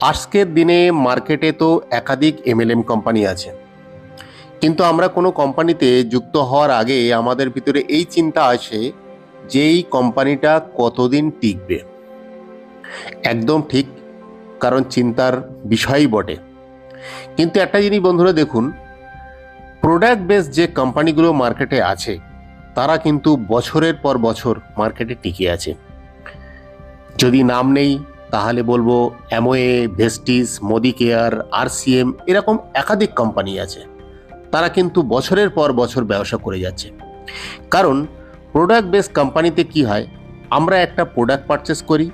আজকের দিনে মার্কেটে তো একাধিক এমএলএম কোম্পানি আছে, কিন্তু আমরা কোনো কোম্পানিতে যুক্ত হওয়ার আগে আমাদের ভিতরে এই চিন্তা আসে যে এই কোম্পানিটা কতদিন টিকবে। একদম ঠিক, কারণ চিন্তার বিষয়ই বটে। কিন্তু একটা জিনিস বন্ধুরা দেখুন, প্রোডাক্ট বেস যে কোম্পানিগুলো মার্কেটে আছে তারা কিন্তু বছরের পর বছর মার্কেটে টিকে আছে। যদি নাম নেই তাহলে বলবো অ্যামওয়ে, ভেস্টিস, মোদি কেয়ার, আরসিএম, এরকম একাধিক কোম্পানি আছে। তারা কিন্তু বছরের পর বছর ব্যবসা করে যাচ্ছে। কারণ প্রোডাক্ট বেস কোম্পানিতে কি হয়, আমরা একটা প্রোডাক্ট পারচেস করি,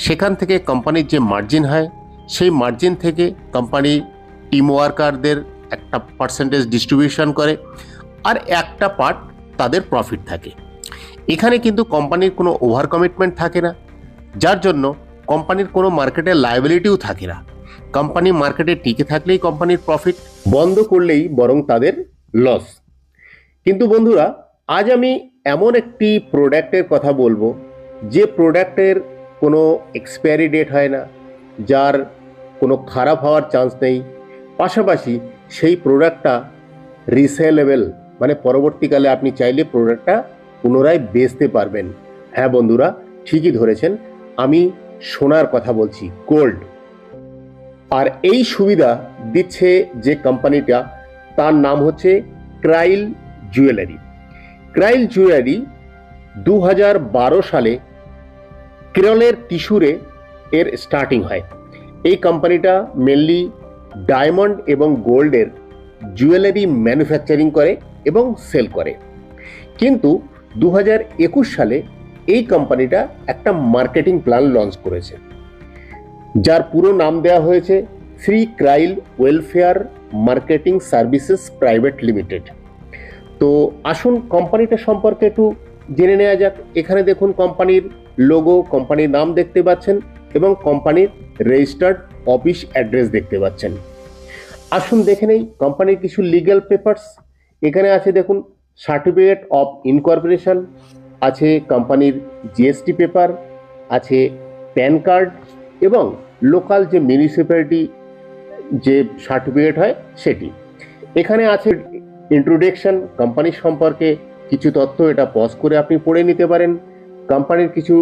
সেখান থেকে কোম্পানির যে মার্জিন হয় সেই মার্জিন থেকে কোম্পানি টিম ওয়ার্কারদের একটা পার্সেন্টেজ ডিস্ট্রিবিউশন করে, আর একটা পার্ট তাদের প্রফিট থাকে। এখানে কিন্তু কোম্পানির কোনো ওভার কমিটমেন্ট থাকে না, যার জন্য কোম্পানির কোনো মার্কেটের লায়াবিলিটিও থাকে না। কোম্পানি মার্কেটে টিকে থাকলেই কোম্পানির প্রফিট, বন্ধ করলেই বরং তাদের লস। কিন্তু বন্ধুরা, আজ আমি এমন একটি প্রোডাক্টের কথা বলবো যে প্রোডাক্টের কোনো এক্সপায়ারি ডেট হয় না, যার কোনো খারাপ হওয়ার চান্স নেই, পাশাপাশি সেই প্রোডাক্টটা রিসেলেবল, মানে পরবর্তীকালে আপনি চাইলে প্রোডাক্টটা পুনরায় বেচতে পারবেন। হ্যাঁ বন্ধুরা, ঠিকই ধরেছেন, আমি সোনার কথা বলছি, গোল্ড। আর এই সুবিধা দিচ্ছে যে কোম্পানিটা, তার নাম হচ্ছে ক্রাইল জুয়েলারি। ক্রাইল জুয়েলারি 2012 সালে কেরলের ত্রিশূরে এর স্টার্টিং হয়। এই কোম্পানিটা মেনলি ডায়মন্ড এবং গোল্ডের জুয়েলারি ম্যানুফ্যাকচারিং করে এবং সেল করে। কিন্তু 2021 সালে এই কোম্পানিটা একটা মার্কেটিং প্ল্যান লঞ্চ করেছে, যার পুরো নাম দেওয়া হয়েছে Shri Krail welfare marketing services private limited. তো আসুন কোম্পানিটা সম্পর্কে একটু জেনে নেওয়া যাক। এখানে দেখুন কোম্পানির লোগো, কোম্পানির নাম দেখতে পাচ্ছেন এবং কোম্পানির রেজিস্টার্ড অফিস অ্যাড্রেস দেখতে পাচ্ছেন। আসুন দেখে নেই কোম্পানির কিছু লিগ্যাল পেপারস। এখানে আছে দেখুন সার্টিফিকেট অফ ইনকর্পোরেশন, আছে কোম্পানির জিএসটি পেপার, আছে প্যান কার্ড এবং লোকাল যে মিউনিসিপ্যালিটি যে সার্টিফিকেট হয় সেটি। এখানে আছে ইন্ট্রোডাকশন, কোম্পানির সম্পর্কে কিছু তথ্য, এটা পজ করে আপনি পড়ে নিতে পারেন। কোম্পানির কিছু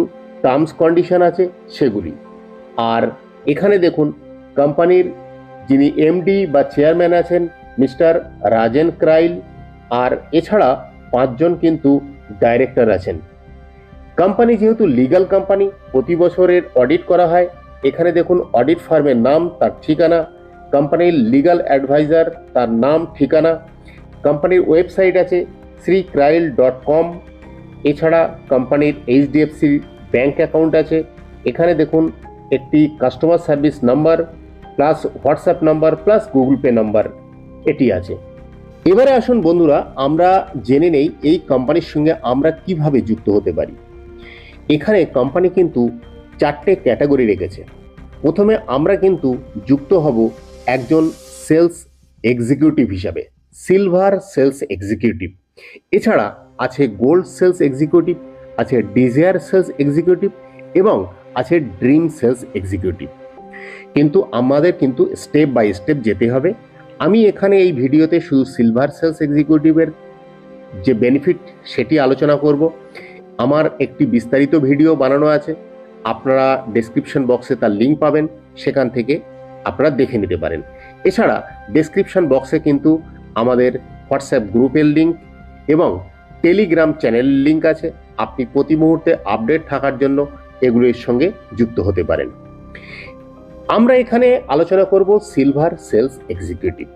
টার্মস কন্ডিশন আছে সেগুলি। আর এখানে দেখুন কোম্পানির যিনি এমডি বা চেয়ারম্যান আছেন মিস্টার রাজেন ক্রাইল, আর এছাড়া 5 জন কিন্তু ডাইরেক্টর আছেন। কোম্পানি যেহেতু লিগ্যাল কোম্পানি, প্রতি বছরের অডিট করা হয়। এখানে দেখুন অডিট ফার্মের নাম, তার ঠিকানা, কোম্পানির লিগ্যাল অ্যাডভাইজার, তার নাম, ঠিকানা। কোম্পানির ওয়েবসাইট আছে srikrail.com। এছাড়া কোম্পানির এইচডিএফসি ব্যাংক অ্যাকাউন্ট আছে। এখানে দেখুন একটি customer service number plus WhatsApp number plus Google pay number এটি আছে। এবারে আসুন বন্ধুরা, আমরা জেনে নেই এই কোম্পানির সঙ্গে আমরা কিভাবে যুক্ত হতে পারি। এখানে কোম্পানি কিন্তু 4টে ক্যাটাগরি রেখেছে। প্রথমে আমরা কিন্তু যুক্ত হব একজন সেলস এক্সিকিউটিভ হিসাবে, সিলভার সেলস এক্সিকিউটিভ। এছাড়া আছে গোল্ড সেলস এক্সিকিউটিভ, আছে ডিজায়ার সেলস এক্সিকিউটিভ এবং আছে ড্রিম সেলস এক্সিকিউটিভ। কিন্তু আমাদের কিন্তু স্টেপ বাই স্টেপ যেতে হবে। আমি এখানে এই ভিডিওতে শুধু সিলভার সেলস এক্সিকিউটিভের যে বেনিফিট সেটি আলোচনা করব। আমার একটি বিস্তারিত ভিডিও বানানো আছে, আপনারা ডেসক্রিপশন বক্সে তার লিঙ্ক পাবেন, সেখান থেকে আপনারা দেখে নিতে পারেন। এছাড়া ডেসক্রিপশন বক্সে কিন্তু আমাদের হোয়াটসঅ্যাপ গ্রুপের লিঙ্ক এবং টেলিগ্রাম চ্যানেলের লিঙ্ক আছে। আপনি প্রতি মুহূর্তে আপডেট থাকার জন্য এগুলির সঙ্গে যুক্ত হতে পারেন। আমরা এখানে আলোচনা করব সিলভার সেলস এক্সিকিউটিভ।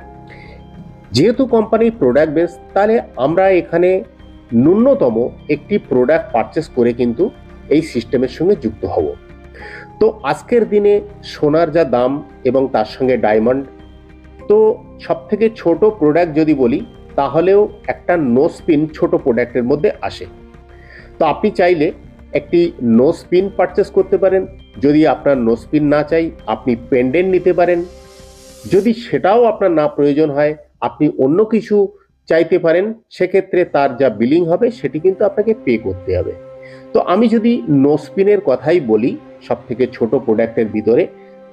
যেহেতু কোম্পানি প্রোডাক্ট বেস, তাহলে আমরা এখানে ন্যূনতম একটি প্রোডাক্ট পারচেস করে কিন্তু এই সিস্টেমের সঙ্গে যুক্ত হব। তো আজকের দিনে সোনার যা দাম এবং তার সঙ্গে ডায়মন্ড, তো সব থেকে ছোট প্রোডাক্ট যদি বলি তাহলেও একটা নো স্পিন ছোট প্রোডাক্টের মধ্যে আসে। তো আপনি চাইলে একটি নো স্পিন পারচেস করতে পারেন। যদি আপনার নো স্পিন না চাই, আপনি পেন্ডেন্ট নিতে পারেন। যদি সেটাও আপনার না প্রয়োজন হয়, আপনি অন্য কিছু চাইতে পারেন, সেক্ষেত্রে তার যা বিলিং হবে সেটি কিন্তু আপনাকে পে করতে হবে। তো আমি যদি নো স্পিনের কথাই বলি সব থেকে ছোট প্রোডাক্টের ভিতরে,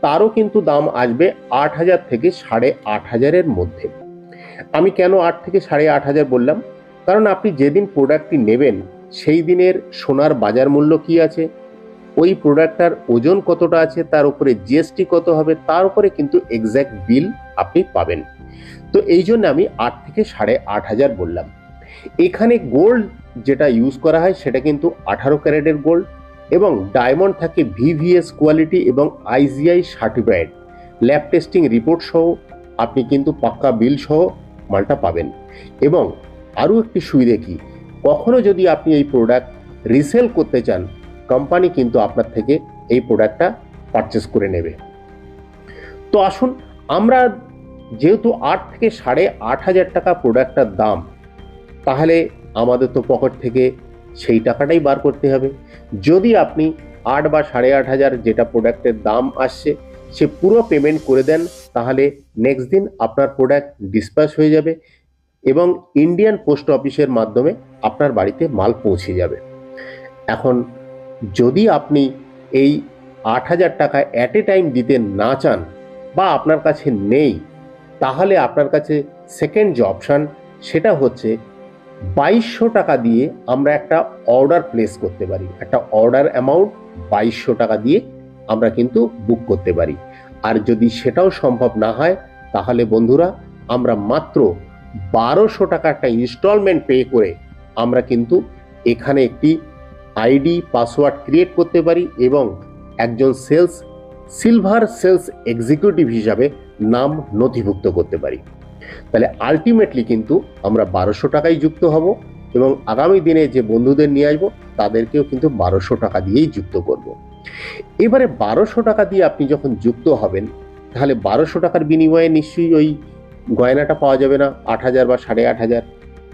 তারও কিন্তু দাম আসবে 8,000 থেকে 8,500-এর মধ্যে। আমি কেন 8 থেকে 8,500 বললাম? কারণ আপনি যেদিন প্রোডাক্টটি নেবেন সেই দিনের সোনার বাজার মূল্য কি আছে, ওই প্রোডাক্টটার ওজন কতটা আছে, তার উপরে জিএসটি কত হবে, তার উপরে কিন্তু এক্স্যাক্ট বিল আপনি পাবেন। তো এই জন্য আমি 8 থেকে 8,500 বললাম। এখানে গোল্ড যেটা ইউজ করা হয় সেটা কিন্তু 18 ক্যারেটের গোল্ড, এবং ডায়মন্ড থাকে ভিভিএস কোয়ালিটি এবং IGI certified lab testing report সহ। আপনি কিন্তু পাক্কা বিল সহ মালটা পাবেন। এবং আরও একটি সুবিধে কি, কখনো যদি আপনি এই প্রোডাক্ট রিসেল করতে চান, কোম্পানি কিন্তু আপনার থেকে এই প্রোডাক্টটা পারচেস করে নেবে। তো আসুন, আমরা যেহেতু 8 থেকে 8,500 টাকা প্রোডাক্টটার দাম, তাহলে আমাদের তো পকেট থেকে সেই টাকাটাই বার করতে হবে। যদি আপনি 8 বা 8,500 যেটা প্রোডাক্টের দাম আসছে সে পুরো পেমেন্ট করে দেন, তাহলে নেক্সট দিন আপনার প্রোডাক্ট ডিসপ্যাচ হয়ে যাবে এবং ইন্ডিয়ান পোস্ট অফিসের মাধ্যমে আপনার বাড়িতে মাল পৌঁছে যাবে। এখন যদি আপনি এই 8,000 টাকা অ্যাট এ টাইম দিতে না চান বা আপনার কাছে নেই, তাহলে আপনার কাছে সেকেন্ড যে অপশান সেটা হচ্ছে 2,200 টাকা দিয়ে আমরা একটা অর্ডার প্লেস করতে পারি। একটা অর্ডার অ্যামাউন্ট 2,200 টাকা দিয়ে আমরা কিন্তু বুক করতে পারি। আর যদি সেটাও সম্ভব না হয়, তাহলে বন্ধুরা আমরা মাত্র 1,200 টাকা একটা ইনস্টলমেন্ট পে করে আমরা কিন্তু এখানে একটি আইডি পাসওয়ার্ড ক্রিয়েট করতে পারি এবং একজন সিলভার সেলস এক্সিকিউটিভ হিসাবে নাম নথিভুক্ত করতে পারি। তাহলে আলটিমেটলি কিন্তু আমরা 1,200 টাকায় যুক্ত হব এবং আগামী দিনে যে বন্ধুদের নিয়ে আসবো তাদেরকেও কিন্তু 1,200 টাকা দিয়েই যুক্ত করব। এবারে 1,200 টাকা দিয়ে আপনি যখন যুক্ত হবেন, তাহলে 1,200 টাকার বিনিময়ে নিশ্চয়ই ওই গয়নাটা পাওয়া যাবে না 8,000 বা 8,500।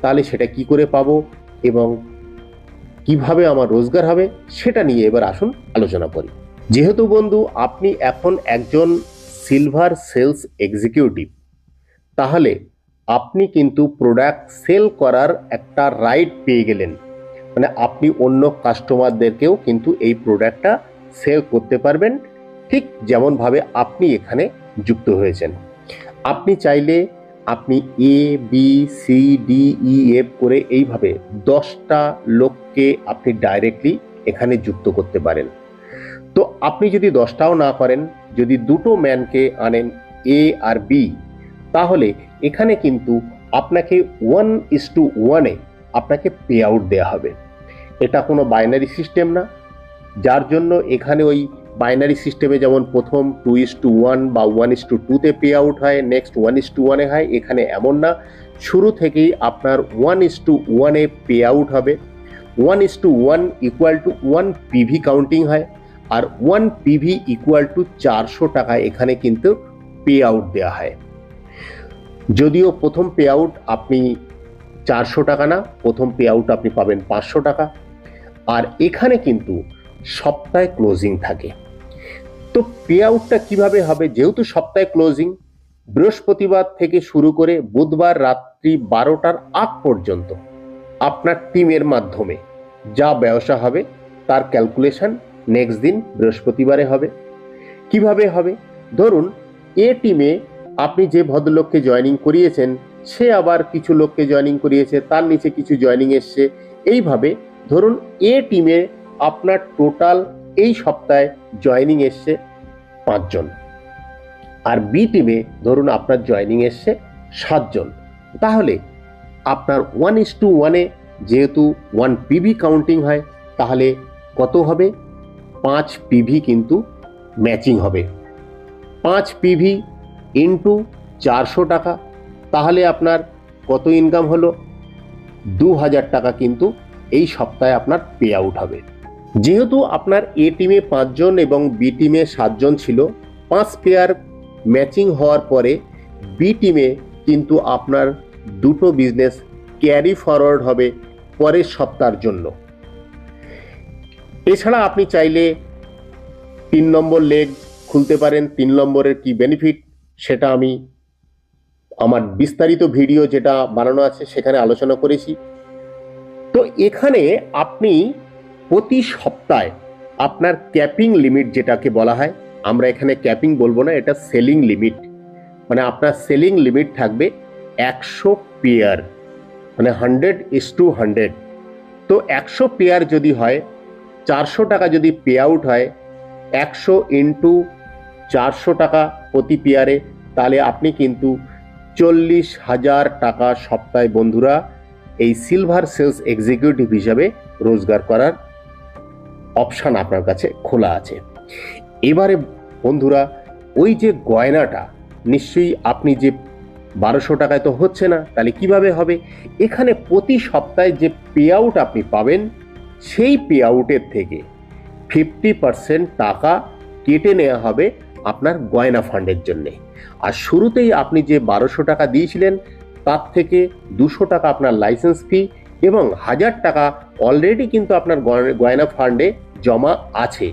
তাহলে সেটা কি করে পাবো এবং কিভাবে আমার রোজগার হবে, সেটা নিয়ে এবার আসুন আলোচনা করি। যেহেতু বন্ধু আপনি এখন একজন সিলভার সেলস এক্সিকিউটিভ, তাহলে আপনি কিন্তু প্রোডাক্ট সেল করার একটা রাইট পেয়ে গেলেন। মানে আপনি অন্য কাস্টমারদেরকেও কিন্তু এই প্রোডাক্টটা সেল করতে পারবেন, ঠিক যেমনভাবে আপনি এখানে যুক্ত হয়েছেন। আপনি চাইলে আপনি A B C D E F করে এইভাবে 10টা লোককে আপনি ডাইরেক্টলি এখানে যুক্ত করতে পারেন। তো আপনি যদি 10টাও না করেন, যদি দুটো ম্যানকে আনেন এ আর বি, তাহলে এখানে কিন্তু আপনাকে 1:1 আপনাকে পে আউট দেওয়া হবে। এটা কোনো বাইনারি সিস্টেম না, যার জন্য এখানে ওই বাইনারি সিস্টেমে যেমন প্রথম 2:1 বা 1:2 পে আউট হয়, নেক্সট 1:1 হয়, এখানে এমন না। শুরু থেকেই আপনার 1:1 পে আউট হবে। 1:1 ইকুয়াল টু 1 পিভি কাউন্টিং হয়, আর 1 পিভি ইকুয়াল টু 400 টাকা এখানে কিন্তু পে আউট দেওয়া হয়। যদিও প্রথম পে আউট আপনি 400 টাকা না, প্রথম পে আউট আপনি পাবেন 500 টাকা। আর এখানে কিন্তু সপ্তাহে ক্লোজিং থাকে। তো পে আউটটা কিভাবে হবে, যেহেতু সপ্তাহে ক্লোজিং, বৃহস্পতিবার থেকে শুরু করে বুধবার রাত্রি 12টার আগ পর্যন্ত আপনার টিমের মাধ্যমে যা ব্যবসা হবে তার ক্যালকুলেশন নেক্সট দিন বৃহস্পতিবারে হবে। কিভাবে হবে, ধরুন এ টিমে আপনি যে ভদ্রলোককে জয়েনিং করিয়েছেন, সে আবার কিছু লোককে জয়েনিং করিয়েছে, তার নিচে কিছু জয়েনিং এসছে। এইভাবে ধরুন এ টিমে আপনার টোটাল এই সপ্তাহে জয়েনিং এসছে 5 জন, আর বি টিমে ধরুন আপনার জয়েনিং এসছে 7 জন। তাহলে আপনার 1:1 যেহেতু 1 পিভি কাউন্টিং হয়, তাহলে কত হবে, 5 পিভি কিন্তু ম্যাচিং হবে। 5 পিভি ইন্টু 400 টাকা, তাহলে আপনার কত ইনকাম হলো, 2,000 টাকা কিন্তু এই সপ্তাহে আপনার পে আউট হবে। যেহেতু আপনার এ টিমে 5 জন এবং বি টিমে 7 জন ছিল, 5 পেয়ার ম্যাচিং হওয়ার পরে বি টিমে কিন্তু আপনার দুটো বিজনেস ক্যারি ফরওয়ার্ড হবে পরের সপ্তাহের জন্য। এছাড়া আপনি চাইলে 3 নম্বর লেগ খুলতে পারেন। 3 নম্বরের কি বেনিফিট সেটা আমি আমার বিস্তারিত ভিডিও যেটা বানানো আছে সেখানে আলোচনা করেছি। তো এখানে আপনি প্রতি সপ্তাহে আপনার ক্যাপিং লিমিট যেটাকে বলা হয় আমরা এখানে ক্যাপিং বলবো না, এটা সেলিং লিমিট, মানে আপনার সেলিং লিমিট থাকবে 100 পেয়ার, মানে 100:100। তো 100 পেয়ার যদি হয়, 400 টাকা যদি পে আউট হয়, 100 ইন্টু 400 টাকা প্রতি পেয়ারে, তাহলে আপনি কিন্তু 40,000 টাকা সপ্তাহে বন্ধুরা এই সিলভার সেলস এক্সিকিউটিভ হিসাবে রোজগার করার অপশান আপনার কাছে খোলা আছে। এবারে বন্ধুরা, ওই যে গয়নাটা নিশ্চয়ই আপনি যে 1200 টাকায় তো হচ্ছে না, তাহলে কিভাবে হবে? এখানে প্রতি সপ্তাহে যে পে আউট আপনি পাবেন, সেই পে আউটের থেকে 50% টাকা কেটে নেওয়া হবে আপনার গয়না ফান্ডের জন্যে। আর শুরুতেই আপনি যে 1200 টাকা দিয়েছিলেন, তার থেকে 200 টাকা আপনার লাইসেন্স ফি এবং 1000 টাকা অলরেডি কিন্তু আপনার গয়না ফান্ডে জমা আছে।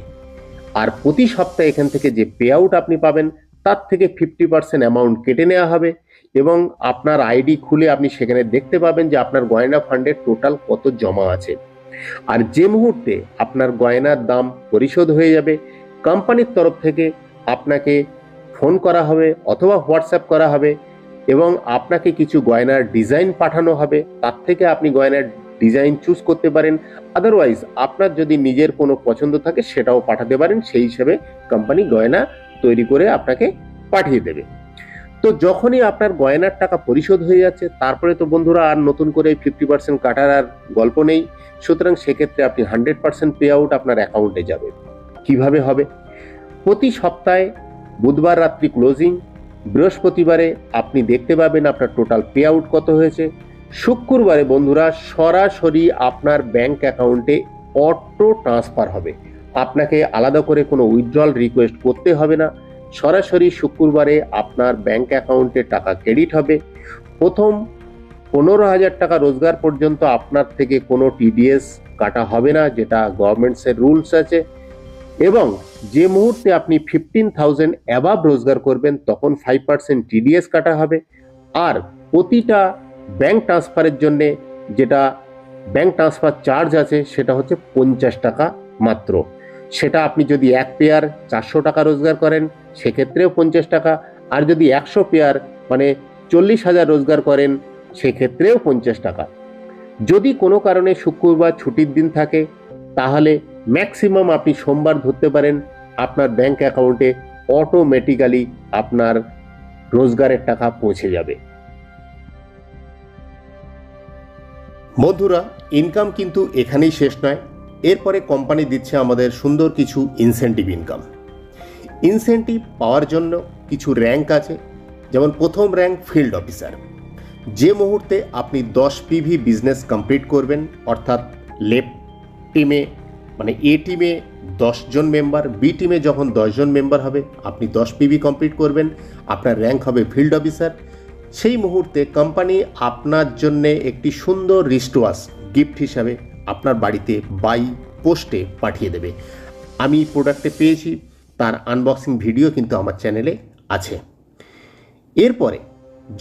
আর প্রতি সপ্তাহে এখান থেকে যে পে আউট আপনি পাবেন, তার থেকে 50% অ্যামাউন্ট কেটে নেওয়া হবে এবং আপনার আইডি খুলে আপনি সেখানে দেখতে পাবেন যে আপনার গয়না ফান্ডের টোটাল কত জমা আছে। আর যে মুহূর্তে আপনার গয়নার দাম পরিশোধ হয়ে যাবে, কোম্পানির তরফ থেকে আপনাকে ফোন করা হবে অথবা হোয়াটসঅ্যাপ করা হবে এবং আপনাকে কিছু গয়নার ডিজাইন পাঠানো হবে, তার থেকে আপনি গয়নার ডিজাইন চুজ করতে পারেন। আদারওয়াইজ আপনার যদি নিজের কোনো পছন্দ থাকে সেটাও পাঠাতে পারেন, সেই হিসেবে কোম্পানি গয়না তৈরি করে আপনাকে পাঠিয়ে দেবে। তো যখনই আপনার গয়নার টাকা পরিশোধ হয়ে যাচ্ছে, তারপরে তো বন্ধুরা আর নতুন করে 50% কাটার আর গল্প নেই। সুতরাং সেক্ষেত্রে আপনি 100% পে আউট আপনার অ্যাকাউন্টে যাবে। কিভাবে হবে? প্রতি সপ্তাহে বুধবার রাত্রি ক্লোজিং, বৃহস্পতিবারে আপনি দেখতে পাবেন আপনার টোটাল পে আউট কত হয়েছে। শুক্রবারে বন্ধুরা সরাসরি আপনার ব্যাংক অ্যাকাউন্টে অটো ট্রান্সফার হবে, আপনাকে আলাদা করে কোনো উইথড্রল রিকোয়েস্ট করতে হবে না। সরাসরি শুক্রবারে আপনার ব্যাংক অ্যাকাউন্টে টাকা ক্রেডিট হবে। প্রথম 15,000 টাকা রোজগার পর্যন্ত আপনার থেকে কোনো টিডিএস কাটা হবে না, যেটা গভর্নমেন্টসের রুলস আছে। এবং যে মুহূর্তে আপনি 15,000 অ্যাবাভ রোজগার করবেন, তখন 5% টিডিএস কাটা হবে। আর প্রতিটা ব্যাংক ট্রান্সফারের জন্যে যেটা ব্যাংক ট্রান্সফার চার্জ আছে, সেটা হচ্ছে 50 টাকা মাত্র। সেটা আপনি যদি 1 পেয়ার 400 টাকা রোজগার করেন, সেক্ষেত্রেও 50 টাকা। আর যদি 100 পেয়ার মানে 40,000 রোজগার করেন, সেক্ষেত্রেও 50 টাকা। যদি কোনো কারণে শুক্রবার ছুটির দিন থাকে, তাহলে ম্যাক্সিমাম আপনি সোমবার ধরতে পারেন, আপনার ব্যাংক অ্যাকাউন্টে অটোমেটিক্যালি আপনার রোজগারের টাকা পৌঁছে যাবে। বন্ধুরা, ইনকাম কিন্তু এখানেই শেষ নয়। এরপরে কোম্পানি দিচ্ছে আমাদের সুন্দর কিছু ইনসেন্টিভ ইনকাম। ইনসেন্টিভ পাওয়ার জন্য কিছু র্যাঙ্ক আছে, যেমন প্রথম র্যাঙ্ক ফিল্ড অফিসার। যে মুহূর্তে আপনি 10 পিভি বিজনেস কমপ্লিট করবেন, অর্থাৎ লেফট টিমে মানে এ টিমে 10 জন মেম্বার, বি টিমে যখন 10 জন মেম্বার হবে, আপনি 10 পিভি কমপ্লিট করবেন, আপনার র্যাঙ্ক হবে ফিল্ড অফিসার। সেই মুহূর্তে কোম্পানি আপনার জন্য একটি সুন্দর রিস্টওয়াচ গিফট হিসাবে আপনার বাড়িতে বাই পোস্টে পাঠিয়ে দেবে। আমি প্রোডাক্টে পেয়েছি, তার আনবক্সিং ভিডিও কিন্তু আমার চ্যানেলে আছে। এরপরে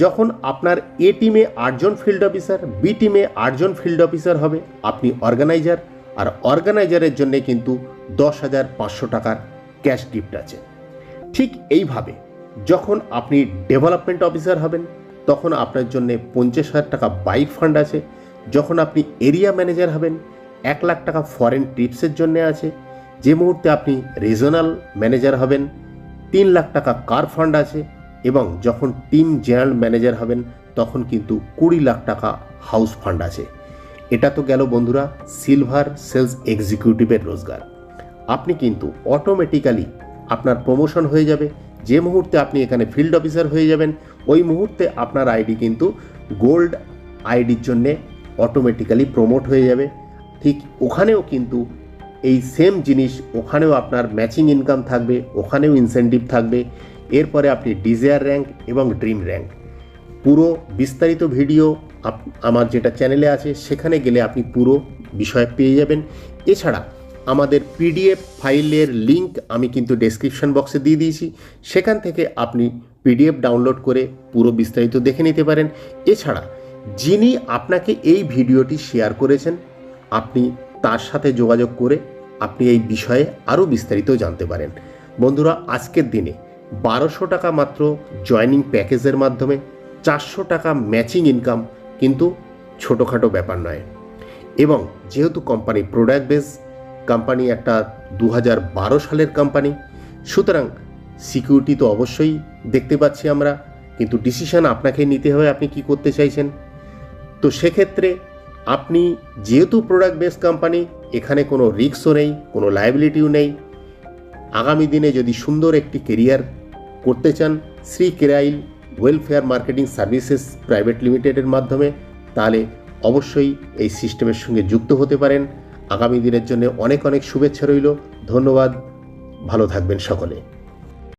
যখন আপনার এ টিমে 8 জন ফিল্ড অফিসার, বি টিমে 8 জন ফিল্ড অফিসার হবে, আপনি অর্গানাইজার। আর অর্গানাইজারের জন্য কিন্তু 10,500 টাকার ক্যাশ গিফট আছে। ঠিক এইভাবে যখন আপনি ডেভেলপমেন্ট অফিসার হবেন, তখন আপনার জন্য 50,000 টাকা বাইক ফান্ড আছে। যখন আপনি এরিয়া ম্যানেজার হবেন, 1 লাখ টাকা ফরেন ট্রিপসের জন্য আছে। যে মুহূর্তে আপনি রিজনাল ম্যানেজার হবেন, 3 লাখ টাকা কার ফান্ড আছে। এবং যখন টিম জেনারেল ম্যানেজার হবেন, তখন কিন্তু 20 লাখ টাকা হাউস ফান্ড আছে। এটা তো গেল বন্ধুরা সিলভার সেলস এক্সিকিউটিভের রোজগার। আপনি কিন্তু অটোমেটিক্যালি আপনার প্রমোশন হয়ে যাবে। যে মুহূর্তে আপনি এখানে ফিল্ড অফিসার হয়ে যাবেন, ওই মুহূর্তে আপনার আইডি কিন্তু গোল্ড আইডির জন্যে অটোমেটিক্যালি প্রমোট হয়ে যাবে। ঠিক ওখানেও কিন্তু এই সেম জিনিস, ওখানেও আপনার ম্যাচিং ইনকাম থাকবে, ওখানেও ইনসেন্টিভ থাকবে। এরপরে আপনি ডিজায়ার র্যাঙ্ক এবং ড্রিম র্যাঙ্ক, পুরো বিস্তারিত ভিডিও আমার যেটা চ্যানেলে আছে, সেখানে গেলে আপনি পুরো বিষয় পেয়ে যাবেন। এছাড়া আমাদের পিডিএফ ফাইলের লিঙ্ক আমি কিন্তু ডেসক্রিপশন বক্সে দিয়ে দিয়েছি, সেখান থেকে আপনি পিডিএফ ডাউনলোড করে পুরো বিস্তারিত দেখে নিতে পারেন। এছাড়া যিনি আপনাকে এই ভিডিওটি শেয়ার করেছেন, আপনি তার সাথে যোগাযোগ করে আপনি এই বিষয়ে আরও বিস্তারিত জানতে পারেন। বন্ধুরা, আজকের দিনে 1200 টাকা মাত্র জয়নিং প্যাকেজের মাধ্যমে 400 টাকা ম্যাচিং ইনকাম কিন্তু ছোটোখাটো ব্যাপার নয়। এবং যেহেতু কোম্পানি প্রোডাক্ট বেস, কোম্পানি একটা 2012 সালের কোম্পানি, সুতরাং সিকিউরিটি তো অবশ্যই দেখতে পাচ্ছি আমরা, কিন্তু ডিসিশন আপনাকে নিতে হবে আপনি কি করতে চাইছেন। তো সেক্ষেত্রে আপনি যেহেতু প্রোডাক্ট বেস কোম্পানি, এখানে কোনো রিস্কও নেই, কোনো লায়াবিলিটিও নেই। আগামী দিনে যদি সুন্দর একটি কেরিয়ার করতে চান Shri Krail welfare marketing services private লিমিটেডের মাধ্যমে, তাহলে অবশ্যই এই সিস্টেমের সঙ্গে যুক্ত হতে পারেন। আগামী দিনের জন্য অনেক অনেক শুভেচ্ছা রইল। ধন্যবাদ, ভালো থাকবেন সকলে।